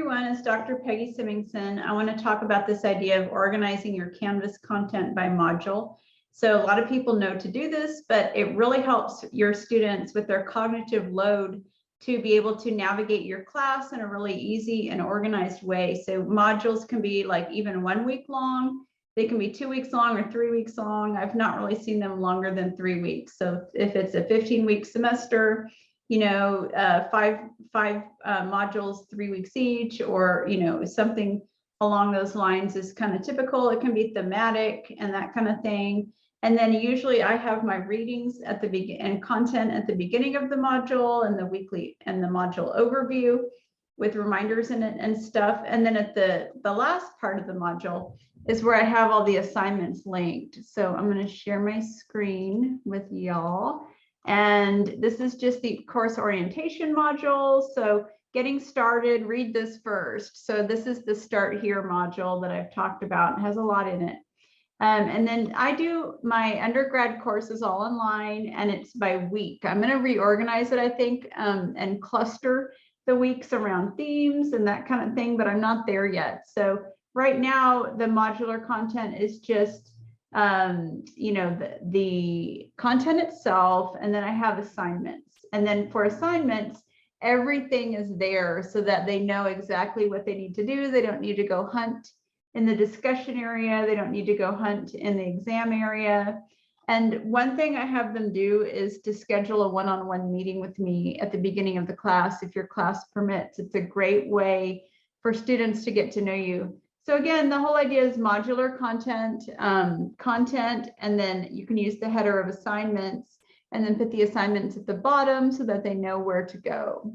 everyone, it's Dr. Peggy Symingson. I want to talk about this idea of organizing your Canvas content by module. So a lot of people know to do this, but it really helps your students with their cognitive load to be able to navigate your class in a really easy and organized way. So modules can be like even 1 week long. They can be 2 weeks long or 3 weeks long. I've not really seen them longer than 3 weeks. So if it's a 15-week semester, you know, five modules, 3 weeks each, or, you know, something along those lines is kind of typical. It can be thematic and that kind of thing. And then usually I have my readings at the beginning and content at the beginning of the module and the weekly and the module overview with reminders in it and stuff. And then at the last part of the module is where I have all the assignments linked. So I'm going to share my screen with y'all. And this is just the course orientation module. So getting started, read this first. So this is the Start Here module that I've talked about. It has a lot in it. And then I do my undergrad courses all online, and it's by week. I'm going to reorganize it, I think, and cluster the weeks around themes and that kind of thing, but I'm not there yet. So right now, the modular content is just you know, the content itself, and then I have assignments. And then for assignments, everything is there so that they know exactly what they need to do. They don't need to go hunt in the discussion area. They don't need to go hunt in the exam area. And one thing I have them do is to schedule a one-on-one meeting with me at the beginning of the class, if your class permits. It's a great way for students to get to know you. So again, the whole idea is modular content, and then you can use the header of assignments and then put the assignments at the bottom so that they know where to go.